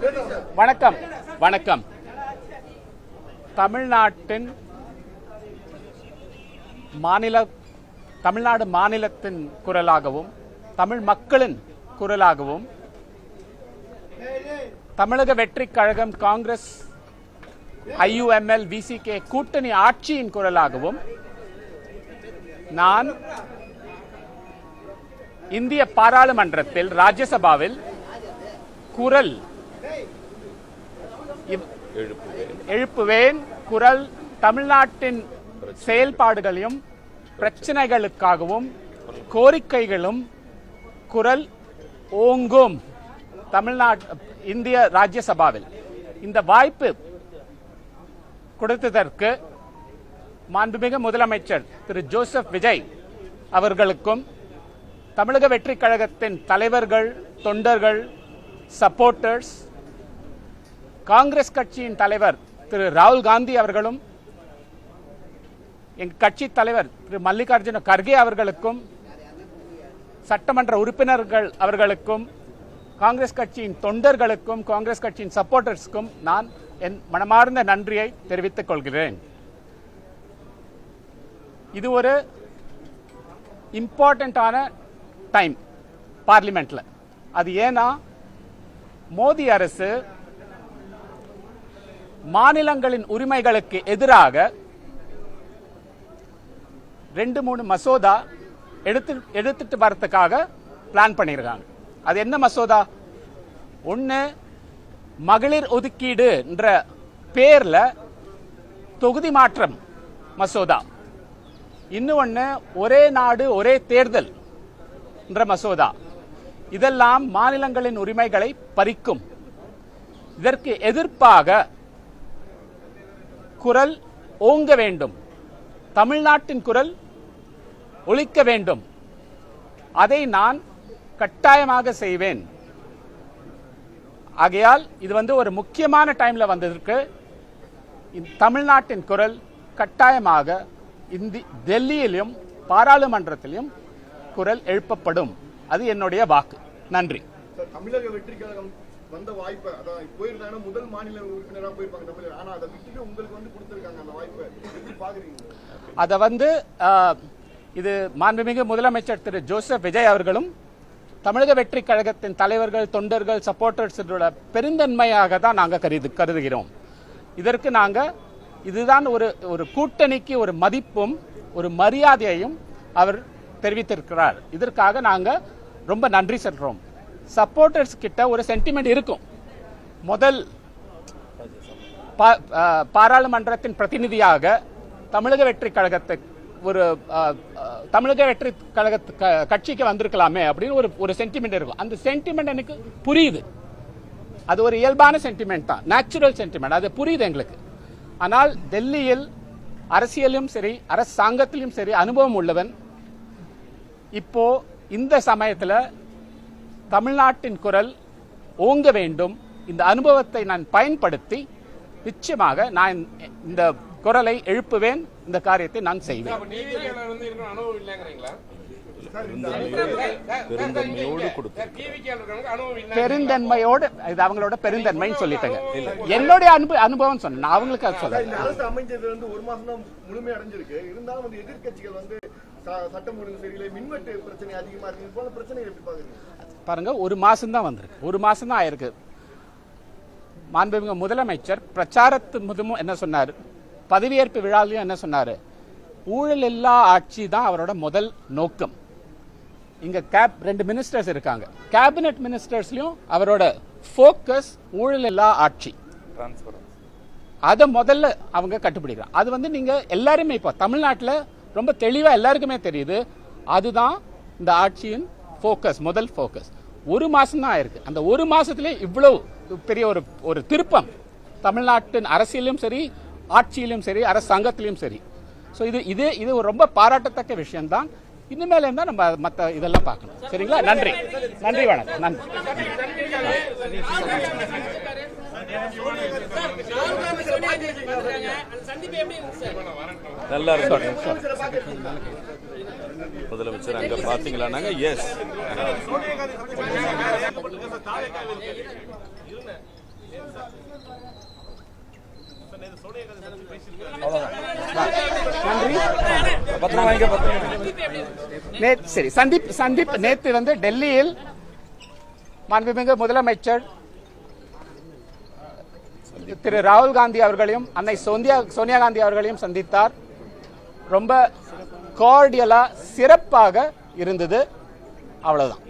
வணக்கம் வணக்கம். தமிழ்நாடு மாநிலத்தின் குரலாகவும் தமிழ் மக்களின் குரலாகவும் தமிழக வெற்றிக் கழகம் காங்கிரஸ் IUML VCK கூட்டணி ஆட்சியின் குரலாகவும் நான் இந்திய பாராளுமன்றத்தில் ராஜ்யசபாவில் குரல் எழுப்புவேன். குரல் தமிழ்நாட்டின் செயல்பாடுகளையும் பிரச்சனைகளுக்காகவும் கோரிக்கைகளும் குரல் ஓங்கும் இந்திய ராஜ்யசபாவில். இந்த வாய்ப்பு கொடுத்ததற்கு மாண்புமிகு முதலமைச்சர் திரு ஜோசப் விஜய் அவர்களுக்கும் தமிழக வெற்றிக் கழகத்தின் தலைவர்கள், தொண்டர்கள், சப்போர்ட்டர்ஸ், காங்கிரஸ் கட்சியின் தலைவர் திரு ராகுல் காந்தி அவர்களும் எங்கள் கட்சி தலைவர் திரு மல்லிகார்ஜுன கர்கே அவர்களுக்கும் சட்டமன்ற உறுப்பினர்கள் அவர்களுக்கும் காங்கிரஸ் கட்சியின் தொண்டர்களுக்கும் காங்கிரஸ் கட்சியின் சப்போர்ட்டர்ஸ்க்கும் நான் என் மனமார்ந்த நன்றியை தெரிவித்துக் கொள்கிறேன். இது ஒரு இம்பார்ட்டன்டான டைம் பார்லிமெண்ட்ல. அது ஏன்னா மோடி அரசு மாநிலங்களின் உரிமைகளுக்கு எதிராக 2-3 மசோதா எடுத்துட்டு வரதுக்காக பிளான் பண்ணியிருக்காங்க. அது என்ன மசோதா? ஒன்னு, மகளிர் ஒதுக்கீடு என்ற பேர்ல தொகுதி மாற்றம் மசோதா. இன்னொன்னு, ஒரே நாடு ஒரே தேர்தல் என்ற மசோதா. இதெல்லாம் மாநிலங்களின் உரிமைகளை பறிக்கும். இதற்கு எதிர்ப்பாக குரல் ஓங்க வேண்டும், தமிழ்நாட்டின் குரல் ஒலிக்க வேண்டும். அதை நான் கட்டாயமாக செய்வேன். ஆகையால் இது ஒரு முக்கியமான டைம்ல வந்ததற்கு தமிழ்நாட்டின் குரல் கட்டாயமாக டெல்லியிலும் பாராளுமன்றத்திலும் குரல் எழுப்பப்படும். அது என்னுடைய வாக்கு. நன்றி. தமிழக வெற்றி கழகம் வந்த வாய்ப்பை போயிருந்தாங்க, முதல் மாநில உறுப்பினராக போயிருப்பாங்க தமிழர். ஆனா அதை விட்டுட்டு உங்களுக்கு கொடுத்திருக்காங்க அந்த வாய்ப்பை. எப்படி பாக்குறீங்க? அதை இது மாண்புமிகு முதலமைச்சர் திரு ஜோசப் விஜய் அவர்களும் தமிழக வெற்றி கழகத்தின் தலைவர்கள், தொண்டர்கள், சப்போர்ட்டர்ஸ் பெருந்தன்மையாக தான் நாங்கள் கருதுகிறோம். இதற்கு இதுதான் ஒரு கூட்டணிக்கு ஒரு மதிப்பும் ஒரு மரியாதையையும் அவர் தெரிவித்திருக்கிறார். இதற்காக நாங்கள் ரொம்ப நன்றி சொல்றோம். சப்போர்ட்டர்ஸ் கிட்ட ஒரு சென்டிமெண்ட் இருக்கும். முதல் பாராளுமன்றத்தின் பிரதிநிதியாக தமிழக வெற்றி கழகத்தை தமிழக வெற்றி கட்சிக்கு வந்திருக்கலாமே அப்படின்னு ஒரு சென்டிமெண்ட் இருக்கும். அந்த சென்டிமெண்ட் எனக்கு புரியுது. அது ஒரு இயல்பான சென்டிமெண்ட் தான், நேச்சுரல் சென்டிமெண்ட். அது புரியுது எங்களுக்கு. ஆனால் டெல்லியில் அரசியலும் சரி, அரசாங்கத்திலும் சரி அனுபவம் உள்ளவன். இப்போ இந்த சமயத்தில் தமிழ்நாட்டின் குரல் ஓங்க வேண்டும். இந்த அனுபவத்தை நான் பயன்படுத்தி நிச்சயமாக நான் இந்த குரலை எழுப்புவேன். இந்த காரியத்தை நான் செய்வேன். பெருந்தன்மையோடு இது அவங்களோட பெருந்தன்மைன்னு சொல்லிட்டாங்க. என்னுடைய அனுபவம் சொன்னேன், நான் அவங்களுக்கு சொல்றேன். அரசு அமைஞ்சது ஒரு மாசம் தான் முழுமை அடைஞ்சிருக்கு. இருந்தாலும் எதிர்கட்சிகள் சட்டம் ஒழுங்கு சரியில்லை, மின்வெட்டு பிரச்சனை அதிகமா இருக்கு. இது போல பிரச்சனை எப்படி பாக்குறீங்க? பாருங்க, ஒரு மாசம் தான் வந்திருக்கு, ஒரு மாசம் தான் ஆயிருக்கு. மாண்புமிகு முதலமைச்சர் பிரச்சாரத்து முதலும் என்ன சொன்னார், பதவியேற்பு விழாவிலையும் என்ன சொன்னாரு, ஊழல் இல்லா ஆட்சி தான் அவரோட முதல் நோக்கம். இங்க 2 மினிஸ்டர்ஸ் இருக்காங்க. கேபினெட் மினிஸ்டர்ஸ்லயும் அவரோட போக்கஸ் ஊழல் இல்லா ஆட்சி. அத முதல்ல அவங்க கட்டுப்பிடிக்கிறாங்க. அது நீங்க எல்லாருமே இப்போ தமிழ்நாட்டில் ரொம்ப தெளிவா எல்லாருக்குமே தெரியுது. அதுதான் இந்த ஆட்சியின் போக்கஸ், முதல் போக்கஸ். ஒரு மாசம் தான் ஆயிருக்கு. அந்த ஒரு மாசத்திலே இவ்வளவு பெரிய ஒரு திருப்பம் தமிழ்நாட்டின் அரசியலும் சரி, ஆட்சியிலும் சரி, அரசாங்கத்திலும் சரி. ஸோ இது ரொம்ப பாராட்டத்தக்க விஷயம்தான். இனிமேல இருந்தா நம்ம மற்ற இதெல்லாம் பார்க்கணும். சரிங்களா? நன்றி, நன்றி, வணக்கம். நன்றி. நல்லா இருக்கு முதலமைச்சர். அங்க பாத்தீங்களா? எஸ் நன்றி. சரி, சந்தீப் நேத்து வந்து டெல்லியில் மாண்புமிகு முதலமைச்சர் திரு ராகுல் காந்தி அவர்களையும் அன்னை சோனியா காந்தி அவர்களையும் சந்தித்தார். ரொம்ப கார்டியலா சிறப்பாக இருந்தது. அவ்வளவுதான்.